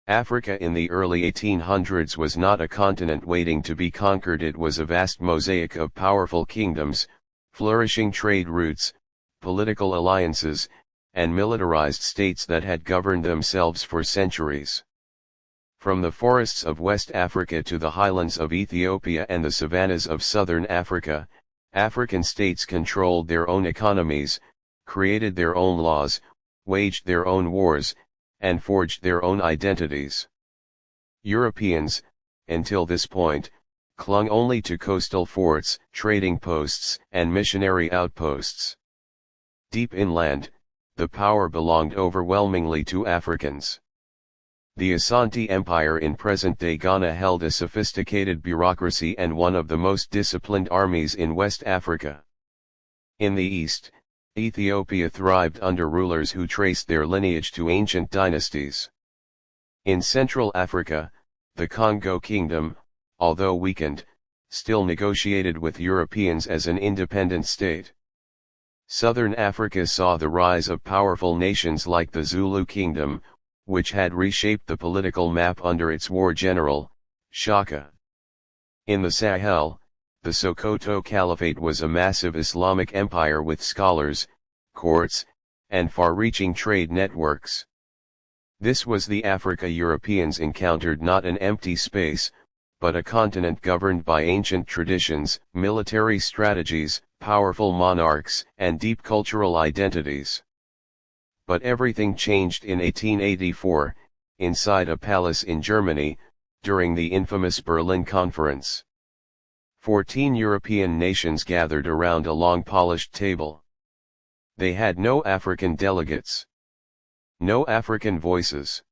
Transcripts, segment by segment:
Africa in the early 1800s was not a continent waiting to be conquered. It was a vast mosaic of powerful kingdoms, flourishing trade routes, political alliances, and militarized states that had governed themselves for centuries. From the forests of West Africa to the highlands of Ethiopia and the savannas of southern Africa, African states controlled their own economies, created their own laws, waged their own wars, and forged their own identities. Europeans, until this point, clung only to coastal forts, trading posts, and missionary outposts. Deep inland, the power belonged overwhelmingly to Africans. The Asante Empire in present-day Ghana held a sophisticated bureaucracy and one of the most disciplined armies in West Africa. In the east, Ethiopia thrived under rulers who traced their lineage to ancient dynasties. In Central Africa, the Congo Kingdom, although weakened, still negotiated with Europeans as an independent state. Southern Africa saw the rise of powerful nations like the Zulu Kingdom, which had reshaped the political map under its war general, Shaka. In the Sahel, the Sokoto Caliphate was a massive Islamic empire with scholars, courts, and far-reaching trade networks. This was the Africa Europeans encountered, not an empty space, but a continent governed by ancient traditions, military strategies, powerful monarchs, and deep cultural identities. But everything changed in 1884, inside a palace in Germany, during the infamous Berlin Conference. 14 European nations gathered around a long polished table. They had no African delegates. No African voices.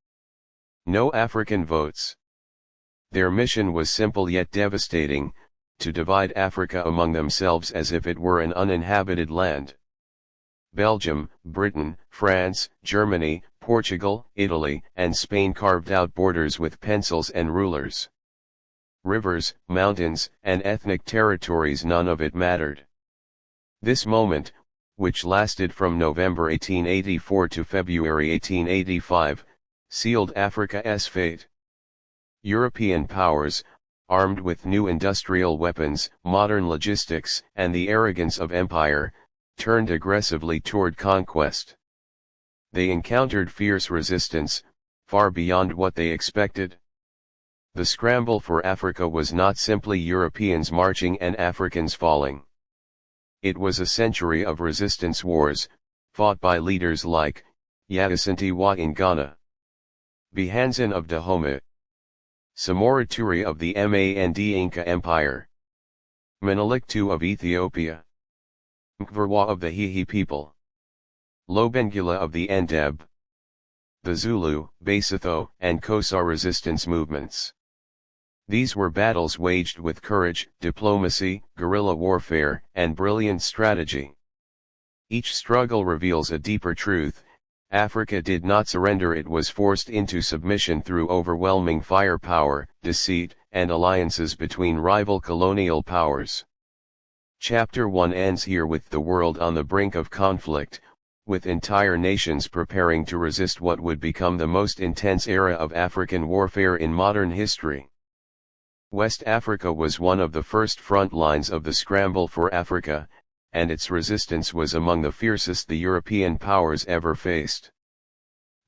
No African votes. Their mission was simple yet devastating, to divide Africa among themselves as if it were an uninhabited land. Belgium, Britain, France, Germany, Portugal, Italy, and Spain carved out borders with pencils and rulers. Rivers, mountains, and ethnic territories, none of it mattered. This moment, which lasted from November 1884 to February 1885, sealed Africa's fate. European powers, armed with new industrial weapons, modern logistics, and the arrogance of empire, turned aggressively toward conquest. They encountered fierce resistance, far beyond what they expected. The scramble for Africa was not simply Europeans marching and Africans falling. It was a century of resistance wars, fought by leaders like Yaa Asantewaa in Ghana, Bihanzan of Dahomey, Samori Touré of the Mandinka Empire, Menelik II of Ethiopia, Mkvarwa of the Hihi people, Lobengula of the Ndeb, the Zulu, Basotho, and Kosa resistance movements. These were battles waged with courage, diplomacy, guerrilla warfare, and brilliant strategy. Each struggle reveals a deeper truth: Africa did not surrender, it was forced into submission through overwhelming firepower, deceit, and alliances between rival colonial powers. Chapter 1 ends here with the world on the brink of conflict, with entire nations preparing to resist what would become the most intense era of African warfare in modern history. West Africa was one of the first front lines of the scramble for Africa, and its resistance was among the fiercest the European powers ever faced.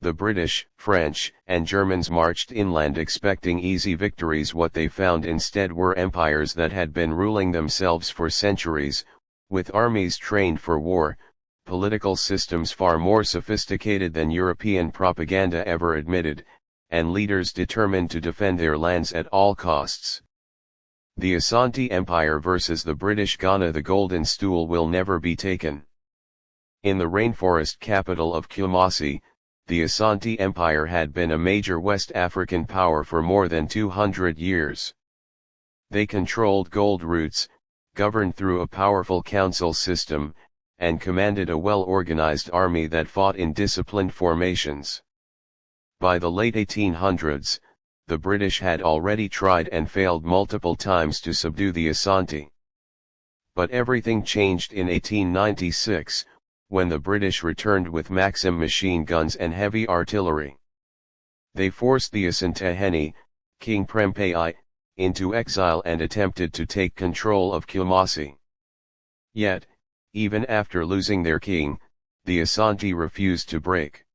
The British, French, and Germans marched inland expecting easy victories. What they found instead were empires that had been ruling themselves for centuries, with armies trained for war, political systems far more sophisticated than European propaganda ever admitted, and leaders determined to defend their lands at all costs. The Asante Empire versus the British Ghana. The golden stool will never be taken. In the rainforest capital of Kumasi, the Asante Empire had been a major West African power for more than 200 years. They controlled gold routes, governed through a powerful council system, and commanded a well-organized army that fought in disciplined formations. By the late 1800s, the British had already tried and failed multiple times to subdue the Asante. But everything changed in 1896, when the British returned with Maxim machine guns and heavy artillery. They forced the Asante, King Prempeh, into exile and attempted to take control of Kumasi. Yet, even after losing their king, the Asante refused to break.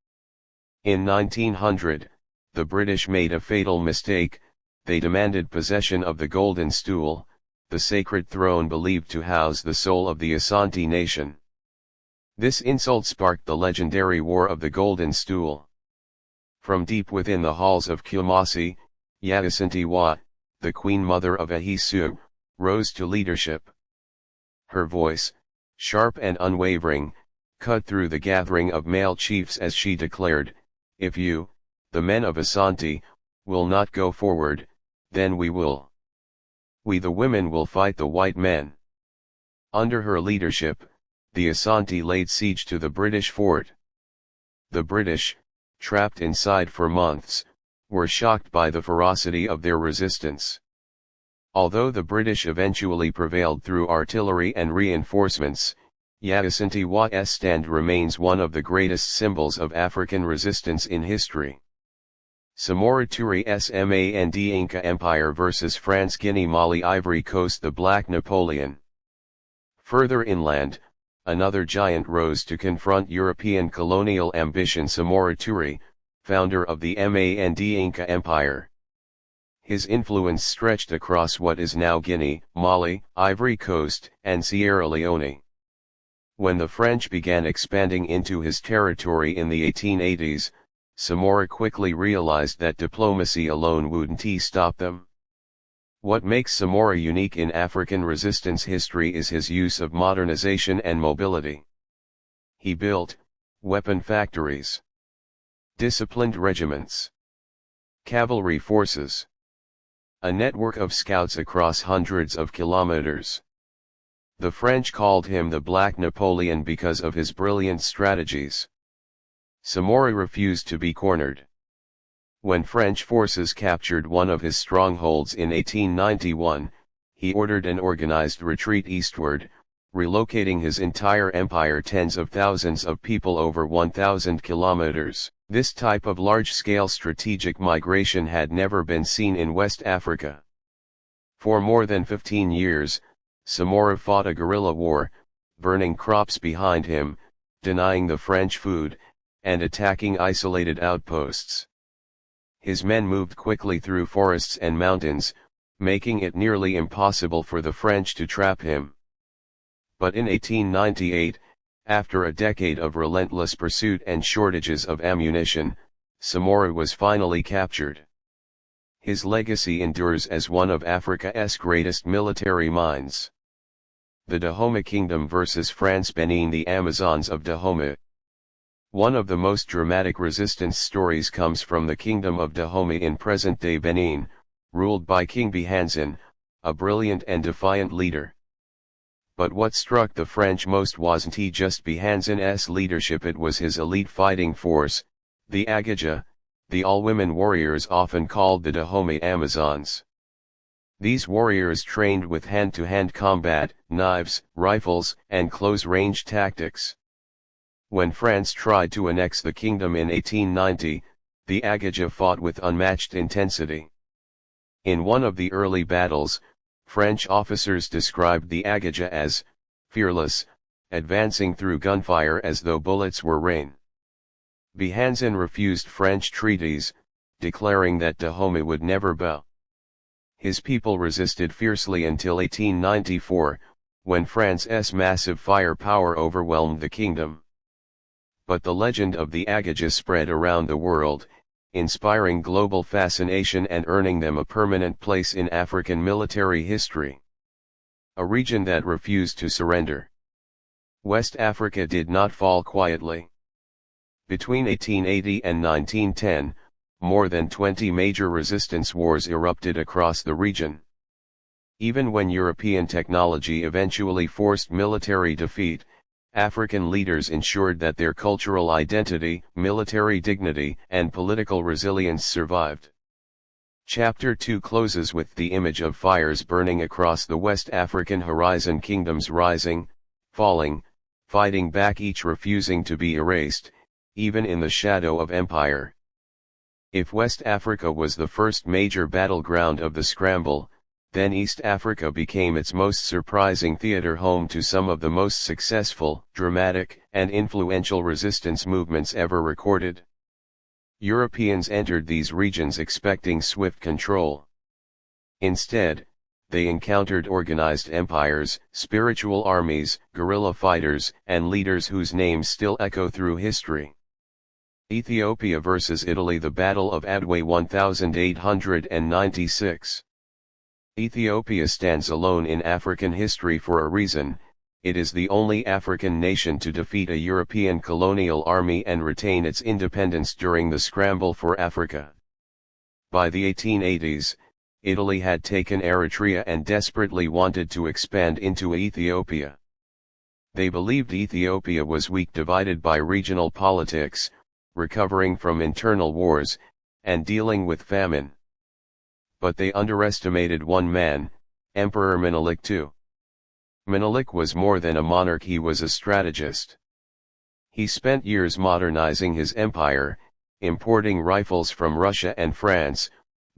In 1900, the British made a fatal mistake. They demanded possession of the Golden Stool, the sacred throne believed to house the soul of the Asante nation. This insult sparked the legendary War of the Golden Stool. From deep within the halls of Kumasi, Yaa Asantewaa, the Queen Mother of Ahisu, rose to leadership. Her voice, sharp and unwavering, cut through the gathering of male chiefs as she declared, "If you, the men of Asante, will not go forward, then we will. We the women will fight the white men." Under her leadership, the Asante laid siege to the British fort. The British, trapped inside for months, were shocked by the ferocity of their resistance. Although the British eventually prevailed through artillery and reinforcements, Yaa Asantewaa's stand remains one of the greatest symbols of African resistance in history. Samori Touré's Mandinka Empire vs France Guinea Mali Ivory Coast The Black Napoleon. Further inland, another giant rose to confront European colonial ambition Samori Touré, founder of the Mandinka Empire. His influence stretched across what is now Guinea, Mali, Ivory Coast, and Sierra Leone. When the French began expanding into his territory in the 1880s, Samori quickly realized that diplomacy alone wouldn't stop them. What makes Samori unique in African resistance history is his use of modernization and mobility. He built weapon factories, disciplined regiments, cavalry forces, a network of scouts across hundreds of kilometers. The French called him the Black Napoleon because of his brilliant strategies. Samori refused to be cornered. When French forces captured one of his strongholds in 1891, he ordered an organized retreat eastward, relocating his entire empire tens of thousands of people over 1,000 kilometers. This type of large-scale strategic migration had never been seen in West Africa. For more than 15 years, Samori fought a guerrilla war, burning crops behind him, denying the French food, and attacking isolated outposts. His men moved quickly through forests and mountains, making it nearly impossible for the French to trap him. But in 1898, after a decade of relentless pursuit and shortages of ammunition, Samori was finally captured. His legacy endures as one of Africa's greatest military minds. The Dahomey Kingdom vs. France Benin. The Amazons of Dahomey. One of the most dramatic resistance stories comes from the Kingdom of Dahomey in present-day Benin, ruled by King Bihanzin, a brilliant and defiant leader. But what struck the French most wasn't just Bihanzin's leadership, it was his elite fighting force, the Agaja, the all-women warriors often called the Dahomey Amazons. These warriors trained with hand-to-hand combat, knives, rifles, and close-range tactics. When France tried to annex the kingdom in 1890, the Agaja fought with unmatched intensity. In one of the early battles, French officers described the Agaja as fearless, advancing through gunfire as though bullets were rain. Bihanzin refused French treaties, declaring that Dahomey would never bow. His people resisted fiercely until 1894, when France's massive firepower overwhelmed the kingdom. But the legend of the Agaja spread around the world, inspiring global fascination and earning them a permanent place in African military history. A region that refused to surrender. West Africa did not fall quietly. Between 1880 and 1910, more than 20 major resistance wars erupted across the region. Even when European technology eventually forced military defeat, African leaders ensured that their cultural identity, military dignity, and political resilience survived. Chapter 2 closes with the image of fires burning across the West African horizon, kingdoms rising, falling, fighting back, each refusing to be erased, even in the shadow of empire. If West Africa was the first major battleground of the Scramble, then East Africa became its most surprising theater, home to some of the most successful, dramatic, and influential resistance movements ever recorded. Europeans entered these regions expecting swift control. Instead, they encountered organized empires, spiritual armies, guerrilla fighters, and leaders whose names still echo through history. Ethiopia versus Italy, the Battle of Adwa 1896. Ethiopia stands alone in African history for a reason. It is the only African nation to defeat a European colonial army and retain its independence during the scramble for Africa. By the 1880s, Italy had taken Eritrea and desperately wanted to expand into Ethiopia. They believed Ethiopia was weak, divided by regional politics, recovering from internal wars, and dealing with famine. But they underestimated one man, Emperor Menelik II. Menelik was more than a monarch, he was a strategist. He spent years modernizing his empire, importing rifles from Russia and France,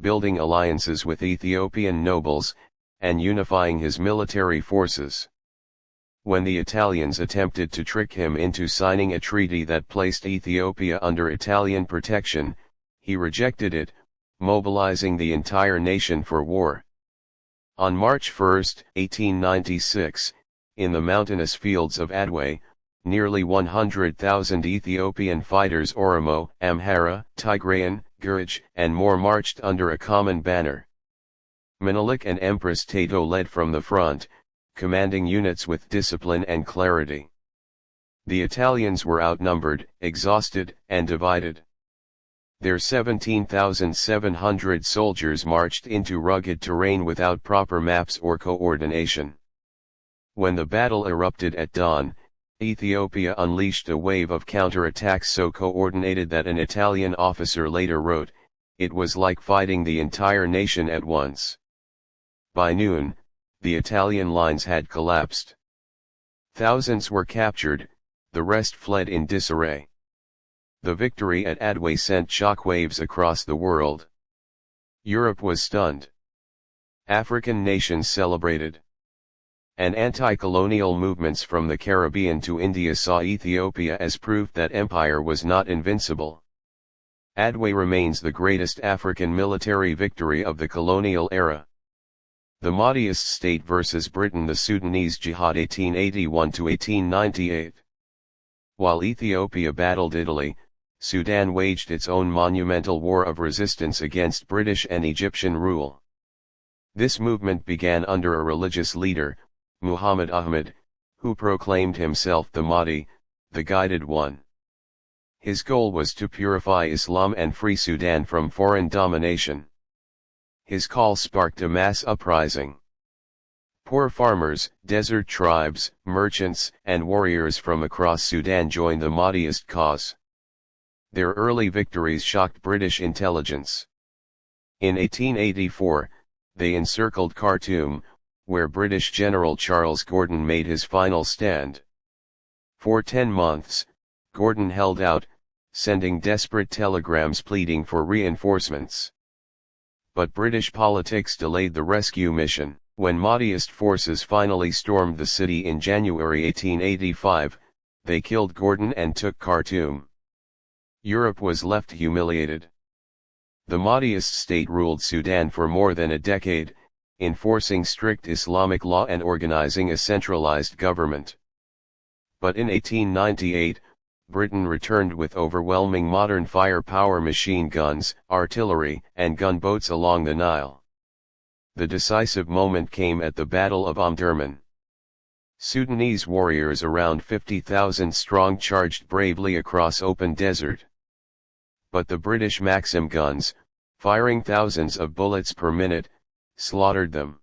building alliances with Ethiopian nobles, and unifying his military forces. When the Italians attempted to trick him into signing a treaty that placed Ethiopia under Italian protection, he rejected it, mobilizing the entire nation for war. On March 1, 1896, in the mountainous fields of Adwa, nearly 100,000 Ethiopian fighters, Oromo, Amhara, Tigrayan, Gurage, and more marched under a common banner. Menelik and Empress Tato led from the front, commanding units with discipline and clarity. The Italians were outnumbered, exhausted, and divided. Their 17,700 soldiers marched into rugged terrain without proper maps or coordination. When the battle erupted at dawn, Ethiopia unleashed a wave of counterattacks so coordinated that an Italian officer later wrote, "It was like fighting the entire nation at once." By noon, the Italian lines had collapsed. Thousands were captured, the rest fled in disarray. The victory at Adwa sent shockwaves across the world. Europe was stunned. African nations celebrated. And anti-colonial movements from the Caribbean to India saw Ethiopia as proof that empire was not invincible. Adwa remains the greatest African military victory of the colonial era. The Mahdist state versus Britain, the Sudanese Jihad 1881–1898. While Ethiopia battled Italy, Sudan waged its own monumental war of resistance against British and Egyptian rule. This movement began under a religious leader, Muhammad Ahmed, who proclaimed himself the Mahdi, the Guided One. His goal was to purify Islam and free Sudan from foreign domination. His call sparked a mass uprising. Poor farmers, desert tribes, merchants, and warriors from across Sudan joined the Mahdist cause. Their early victories shocked British intelligence. In 1884, they encircled Khartoum, where British General Charles Gordon made his final stand. For 10 months, Gordon held out, sending desperate telegrams pleading for reinforcements. But British politics delayed the rescue mission. When Mahdist forces finally stormed the city in January 1885, they killed Gordon and took Khartoum. Europe was left humiliated. The Mahdist state ruled Sudan for more than a decade, enforcing strict Islamic law and organizing a centralized government. But in 1898, Britain returned with overwhelming modern firepower, machine guns, artillery, and gunboats along the Nile. The decisive moment came at the Battle of Omdurman. Sudanese warriors around 50,000 strong charged bravely across open desert. But the British Maxim guns, firing thousands of bullets per minute, slaughtered them.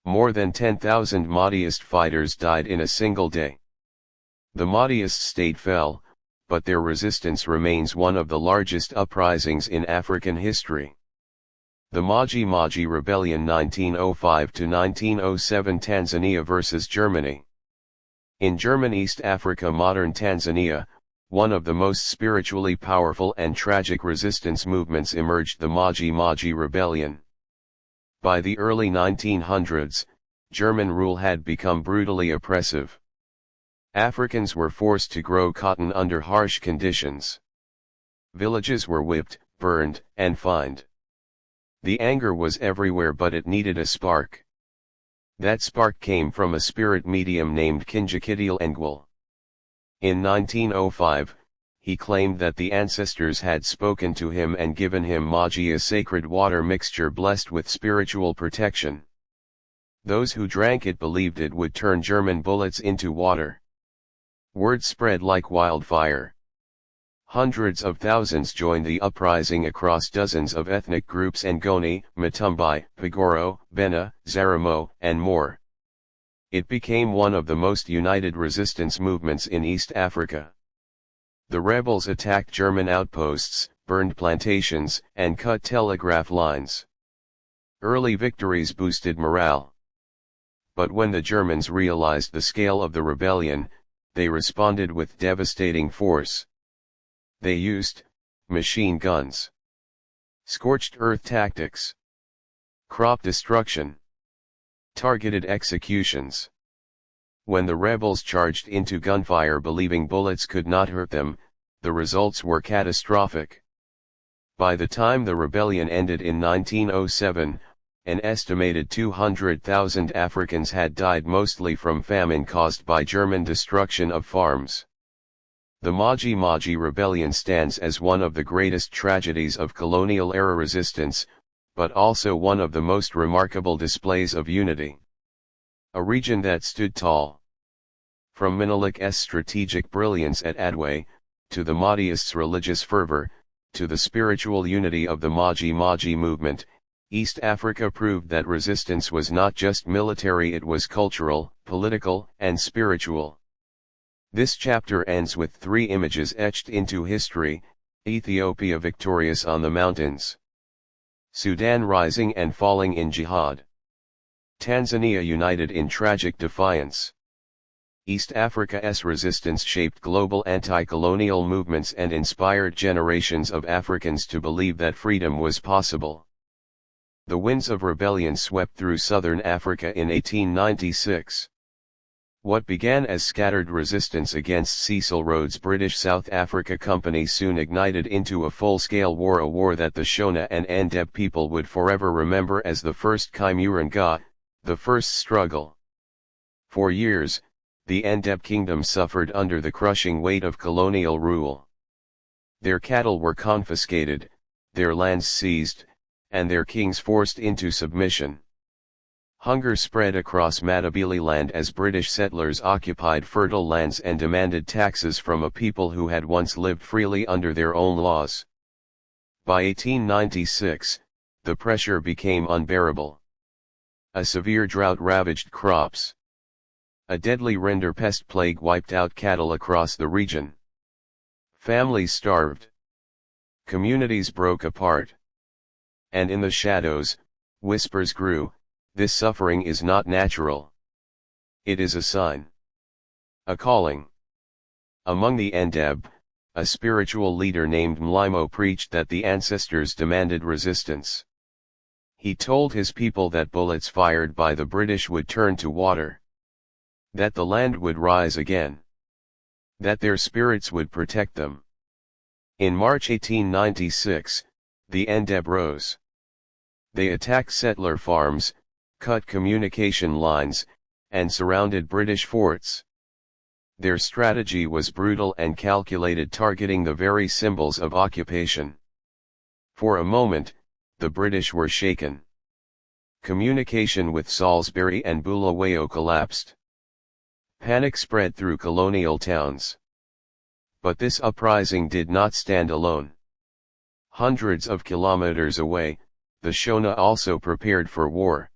More than 10,000 Mahdist fighters died in a single day. The Mahdist state fell, but their resistance remains one of the largest uprisings in African history. The Maji Maji Rebellion 1905–1907, Tanzania versus Germany. In German East Africa, modern Tanzania, one of the most spiritually powerful and tragic resistance movements emerged, the Maji Maji Rebellion. By the early 1900s, German rule had become brutally oppressive. Africans were forced to grow cotton under harsh conditions. Villages were whipped, burned, and fined. The anger was everywhere, but it needed a spark. That spark came from a spirit medium named Kinjekitile Ngwal. In 1905, he claimed that the ancestors had spoken to him and given him Maji, a sacred water mixture blessed with spiritual protection. Those who drank it believed it would turn German bullets into water. Word spread like wildfire. Hundreds of thousands joined the uprising across dozens of ethnic groups: Ngoni, Matumbi, Pagoro, Bena, Zaramo, and more. It became one of the most united resistance movements in East Africa. The rebels attacked German outposts, burned plantations, and cut telegraph lines. Early victories boosted morale. But when the Germans realized the scale of the rebellion, they responded with devastating force. They used machine guns, scorched earth tactics, crop destruction, targeted executions. When the rebels charged into gunfire believing bullets could not hurt them, the results were catastrophic. By the time the rebellion ended in 1907, an estimated 200,000 Africans had died, mostly from famine caused by German destruction of farms. The Maji Maji Rebellion stands as one of the greatest tragedies of colonial-era resistance, but also one of the most remarkable displays of unity. A region that stood tall. From Menelik's strategic brilliance at Adwa, to the Mahdist's religious fervor, to the spiritual unity of the Maji Maji movement, East Africa proved that resistance was not just military, it was cultural, political, and spiritual. This chapter ends with three images etched into history: Ethiopia victorious on the mountains, Sudan rising and falling in jihad, Tanzania united in tragic defiance. East Africa's resistance shaped global anti-colonial movements and inspired generations of Africans to believe that freedom was possible. The winds of rebellion swept through southern Africa in 1896. What began as scattered resistance against Cecil Rhodes' British South Africa Company soon ignited into a full-scale war, a war that the Shona and Ndeb people would forever remember as the first Kaimurenga, the first struggle. For years, the Ndeb kingdom suffered under the crushing weight of colonial rule. Their cattle were confiscated, their lands seized, and their kings forced into submission. Hunger spread across Matabeleland as British settlers occupied fertile lands and demanded taxes from a people who had once lived freely under their own laws. By 1896, the pressure became unbearable. A severe drought ravaged crops. A deadly rinderpest plague wiped out cattle across the region. Families starved. Communities broke apart. And in the shadows, whispers grew: this suffering is not natural. It is a sign. A calling. Among the Ndeb, a spiritual leader named Mlimo preached that the ancestors demanded resistance. He told his people that bullets fired by the British would turn to water. That the land would rise again. That their spirits would protect them. In March 1896, the Ndeb rose. They attacked settler farms, cut communication lines, and surrounded British forts. Their strategy was brutal and calculated, targeting the very symbols of occupation. For a moment, the British were shaken. Communication with Salisbury and Bulawayo collapsed. Panic spread through colonial towns. But this uprising did not stand alone. Hundreds of kilometers away, the Shona also prepared for war.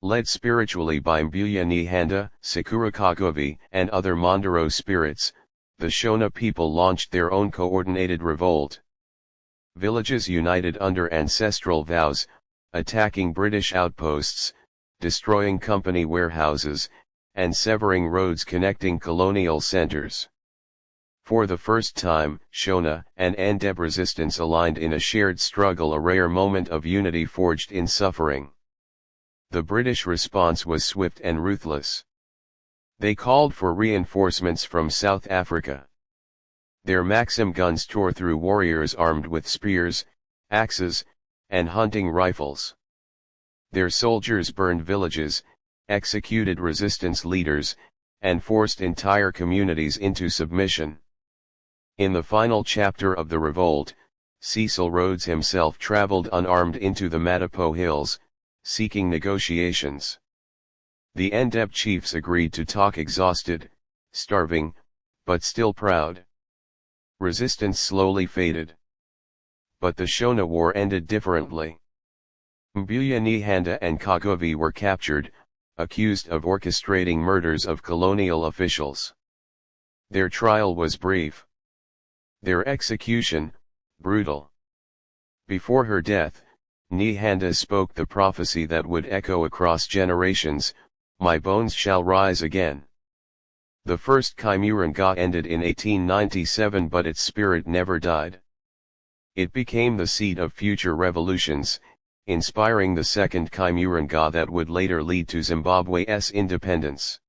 Led spiritually by Mbuya Nehanda, Sekuru Kaguvi, and other Mandaro spirits, the Shona people launched their own coordinated revolt. Villages united under ancestral vows, attacking British outposts, destroying company warehouses, and severing roads connecting colonial centers. For the first time, Shona and Ndeb resistance aligned in a shared struggle, a rare moment of unity forged in suffering. The British response was swift and ruthless. They called for reinforcements from South Africa. Their Maxim guns tore through warriors armed with spears, axes, and hunting rifles. Their soldiers burned villages, executed resistance leaders, and forced entire communities into submission. In the final chapter of the revolt, Cecil Rhodes himself traveled unarmed into the Matapo Hills, seeking negotiations. The Ndeb chiefs agreed to talk, exhausted, starving, but still proud. Resistance slowly faded. But the Shona War ended differently. Mbuya Nehanda and Kaguvi were captured, accused of orchestrating murders of colonial officials. Their trial was brief. Their execution, brutal. Before her death, Nehanda spoke the prophecy that would echo across generations: "My bones shall rise again." The first Kaimuranga ended in 1897, but its spirit never died. It became the seed of future revolutions, inspiring the second Kaimuranga that would later lead to Zimbabwe's independence.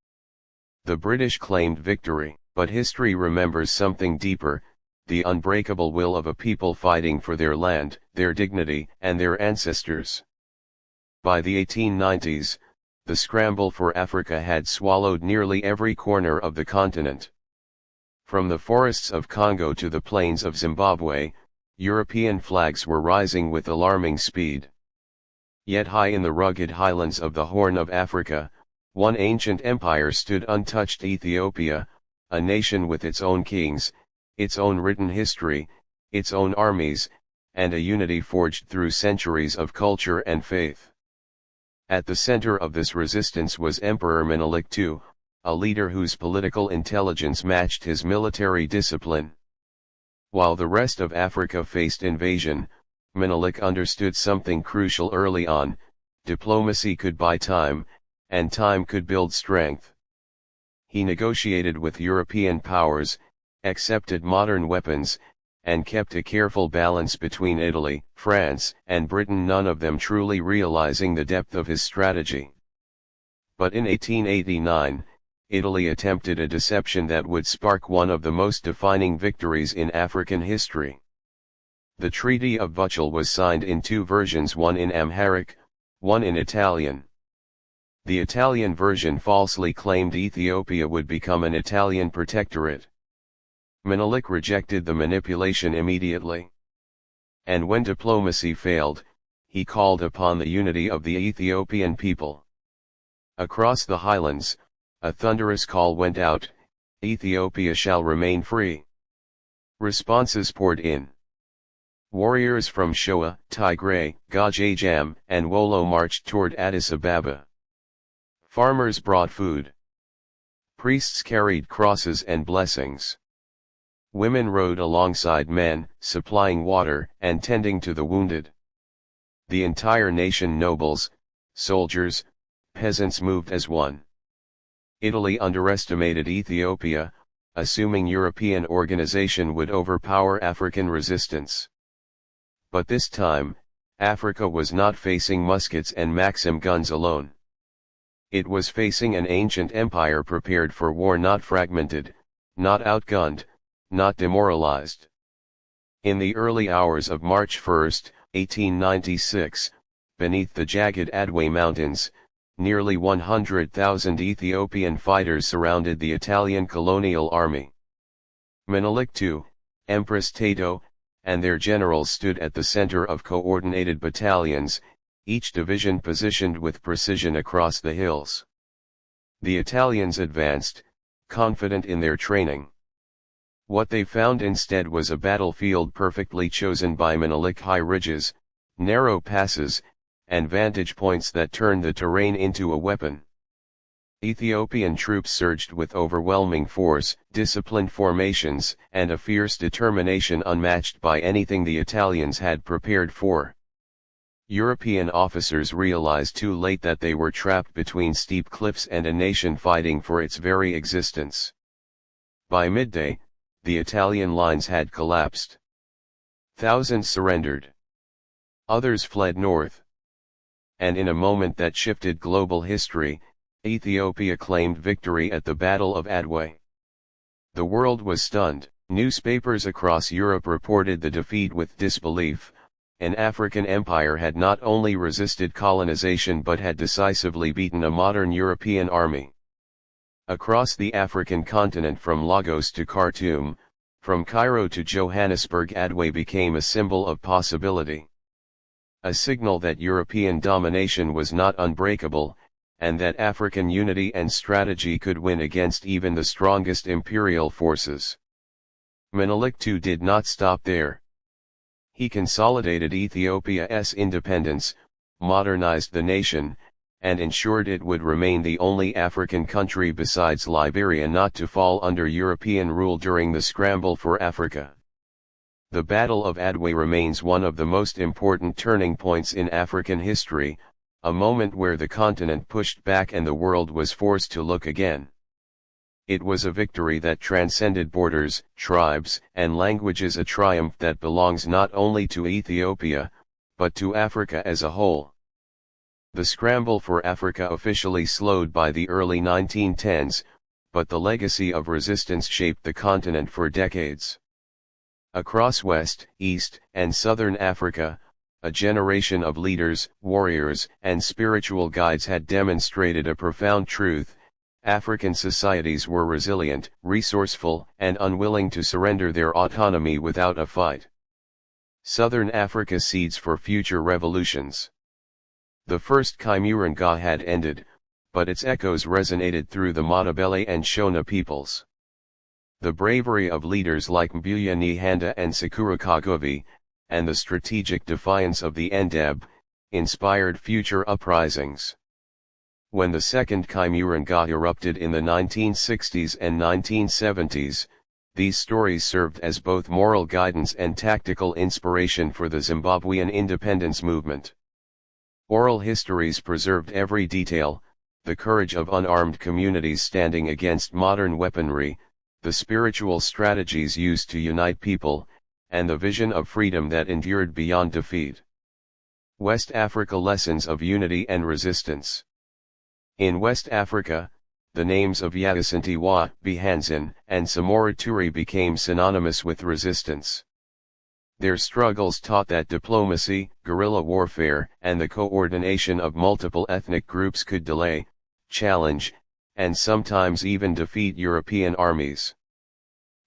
The British claimed victory, but history remembers something deeper: the unbreakable will of a people fighting for their land, their dignity, and their ancestors. By the 1890s, the scramble for Africa had swallowed nearly every corner of the continent. From the forests of Congo to the plains of Zimbabwe, European flags were rising with alarming speed. Yet high in the rugged highlands of the Horn of Africa, one ancient empire stood untouched: Ethiopia, a nation with its own kings, its own written history, its own armies, and a unity forged through centuries of culture and faith. At the center of this resistance was Emperor Menelik II, a leader whose political intelligence matched his military discipline. While the rest of Africa faced invasion, Menelik understood something crucial early on: diplomacy could buy time, and time could build strength. He negotiated with European powers, accepted modern weapons, and kept a careful balance between Italy, France, and Britain, none of them truly realizing the depth of his strategy. But in 1889, Italy attempted a deception that would spark one of the most defining victories in African history. The Treaty of Vuchel was signed in two versions, one in Amharic, one in Italian. The Italian version falsely claimed Ethiopia would become an Italian protectorate. Menelik rejected the manipulation immediately. And when diplomacy failed, he called upon the unity of the Ethiopian people. Across the highlands, a thunderous call went out: "Ethiopia shall remain free." Responses poured in. Warriors from Shoa, Tigray, Gajajam, and Wolo marched toward Addis Ababa. Farmers brought food. Priests carried crosses and blessings. Women rode alongside men, supplying water and tending to the wounded. The entire nation, nobles, soldiers, peasants, moved as one. Italy underestimated Ethiopia, assuming European organization would overpower African resistance. But this time, Africa was not facing muskets and Maxim guns alone. It was facing an ancient empire prepared for war, not fragmented, not outgunned, not demoralized. In the early hours of March 1, 1896, beneath the jagged Adwa mountains, nearly 100,000 Ethiopian fighters surrounded the Italian colonial army. Menelik II, Empress Tato, and their generals stood at the center of coordinated battalions, each division positioned with precision across the hills. The Italians advanced, confident in their training. What they found instead was a battlefield perfectly chosen by Menelik: high ridges, narrow passes, and vantage points that turned the terrain into a weapon. Ethiopian troops surged with overwhelming force, disciplined formations, and a fierce determination unmatched by anything the Italians had prepared for. European officers realized too late that they were trapped between steep cliffs and a nation fighting for its very existence. By midday, the Italian lines had collapsed. Thousands surrendered. Others fled north. And in a moment that shifted global history, Ethiopia claimed victory at the Battle of Adwa. The world was stunned. Newspapers across Europe reported the defeat with disbelief. An African empire had not only resisted colonization but had decisively beaten a modern European army. Across the African continent, from Lagos to Khartoum, from Cairo to Johannesburg, Adwa became a symbol of possibility. A signal that European domination was not unbreakable, and that African unity and strategy could win against even the strongest imperial forces. Menelik II did not stop there. He consolidated Ethiopia's independence, modernized the nation, and ensured it would remain the only African country besides Liberia not to fall under European rule during the scramble for Africa. The Battle of Adwa remains one of the most important turning points in African history, a moment where the continent pushed back and the world was forced to look again. It was a victory that transcended borders, tribes, and languages, a triumph that belongs not only to Ethiopia, but to Africa as a whole. The scramble for Africa officially slowed by the early 1910s, but the legacy of resistance shaped the continent for decades. Across West, East, and Southern Africa, a generation of leaders, warriors, and spiritual guides had demonstrated a profound truth: African societies were resilient, resourceful, and unwilling to surrender their autonomy without a fight. Southern Africa, seeds for future revolutions. The first Kaimurenga had ended, but its echoes resonated through the Matabele and Shona peoples. The bravery of leaders like Mbuya Nehanda and Sekuru Kaguvi, and the strategic defiance of the Ndeb, inspired future uprisings. When the Second Kaimurenga erupted in the 1960s and 1970s, these stories served as both moral guidance and tactical inspiration for the Zimbabwean independence movement. Oral histories preserved every detail: the courage of unarmed communities standing against modern weaponry, the spiritual strategies used to unite people, and the vision of freedom that endured beyond defeat. West Africa: lessons of unity and resistance. In West Africa, the names of Yaa Asantewaa, Bihanzin, and Samori Touré became synonymous with resistance. Their struggles taught that diplomacy, guerrilla warfare, and the coordination of multiple ethnic groups could delay, challenge, and sometimes even defeat European armies.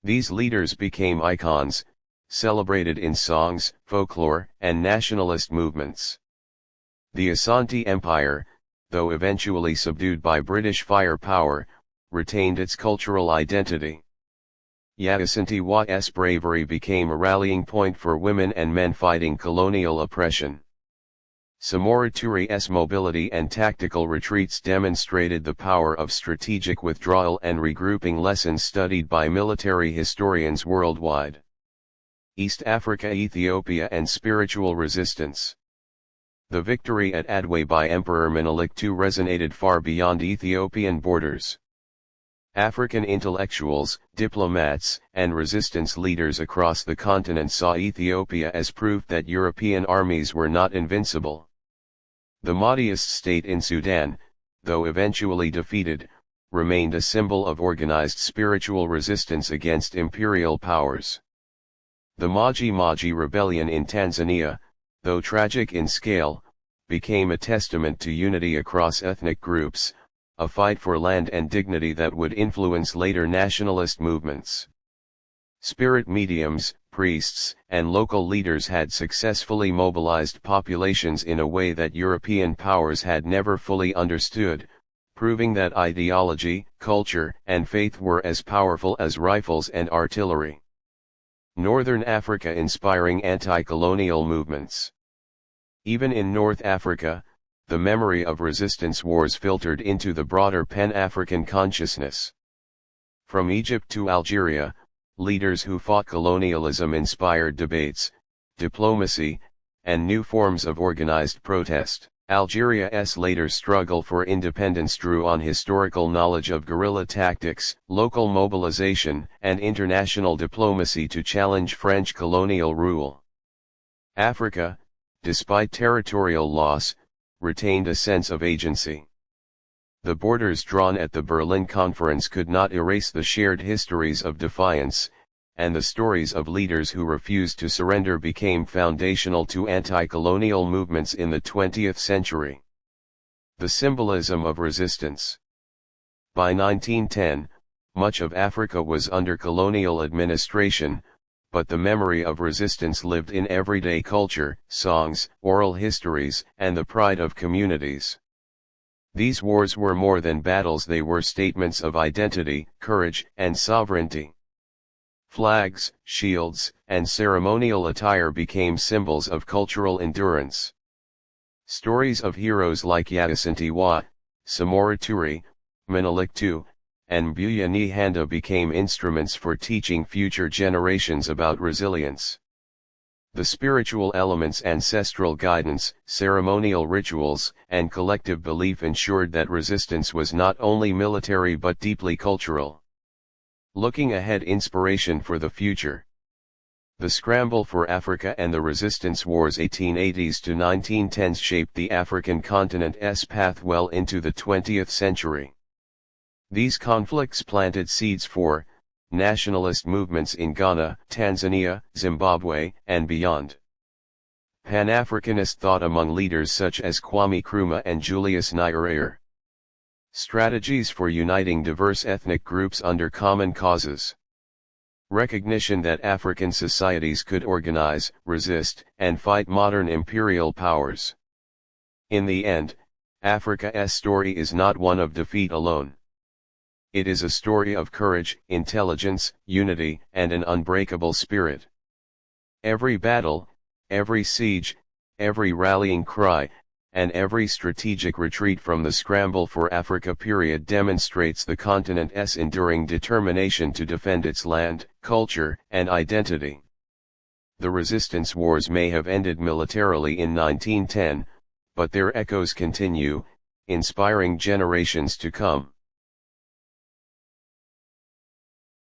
These leaders became icons, celebrated in songs, folklore, and nationalist movements. The Asante Empire, though eventually subdued by British firepower, retained its cultural identity. Yaa Asantewaa's bravery became a rallying point for women and men fighting colonial oppression. Samori Touré's mobility and tactical retreats demonstrated the power of strategic withdrawal and regrouping, lessons studied by military historians worldwide. East Africa, Ethiopia, and spiritual resistance. The victory at Adwa by Emperor Menelik II resonated far beyond Ethiopian borders. African intellectuals, diplomats, and resistance leaders across the continent saw Ethiopia as proof that European armies were not invincible. The Mahdist state in Sudan, though eventually defeated, remained a symbol of organized spiritual resistance against imperial powers. The Maji Maji rebellion in Tanzania, though tragic in scale, became a testament to unity across ethnic groups, a fight for land and dignity that would influence later nationalist movements. Spirit mediums, priests, and local leaders had successfully mobilized populations in a way that European powers had never fully understood, proving that ideology, culture, and faith were as powerful as rifles and artillery. Northern Africa, inspiring anti-colonial movements. Even in North Africa, the memory of resistance wars filtered into the broader Pan-African consciousness. From Egypt to Algeria, leaders who fought colonialism inspired debates, diplomacy, and new forms of organized protest. Algeria's later struggle for independence drew on historical knowledge of guerrilla tactics, local mobilization, and international diplomacy to challenge French colonial rule. Africa, despite territorial loss, retained a sense of agency. The borders drawn at the Berlin Conference could not erase the shared histories of defiance, and the stories of leaders who refused to surrender became foundational to anti-colonial movements in the 20th century. The symbolism of resistance. By 1910, much of Africa was under colonial administration, but the memory of resistance lived in everyday culture, songs, oral histories, and the pride of communities. These wars were more than battles, they were statements of identity, courage, and sovereignty. Flags, shields, and ceremonial attire became symbols of cultural endurance. Stories of heroes like Yaa Asantewaa, Samori Touré, Menelik II, and Mbuya Nehanda became instruments for teaching future generations about resilience. The spiritual elements, ancestral guidance, ceremonial rituals, and collective belief ensured that resistance was not only military but deeply cultural. Looking ahead, inspiration for the future. The Scramble for Africa and the Resistance Wars 1880s to 1910s shaped the African continent's path well into the 20th century. These conflicts planted seeds for nationalist movements in Ghana, Tanzania, Zimbabwe, and beyond. Pan-Africanist thought among leaders such as Kwame Nkrumah and Julius Nyerere. Strategies for uniting diverse ethnic groups under common causes. Recognition that African societies could organize, resist, and fight modern imperial powers. In the end, Africa's story is not one of defeat alone. It is a story of courage, intelligence, unity, and an unbreakable spirit. Every battle, every siege, every rallying cry, and every strategic retreat from the Scramble for Africa period demonstrates the continent's enduring determination to defend its land, culture, and identity. The resistance wars may have ended militarily in 1910, but their echoes continue, inspiring generations to come.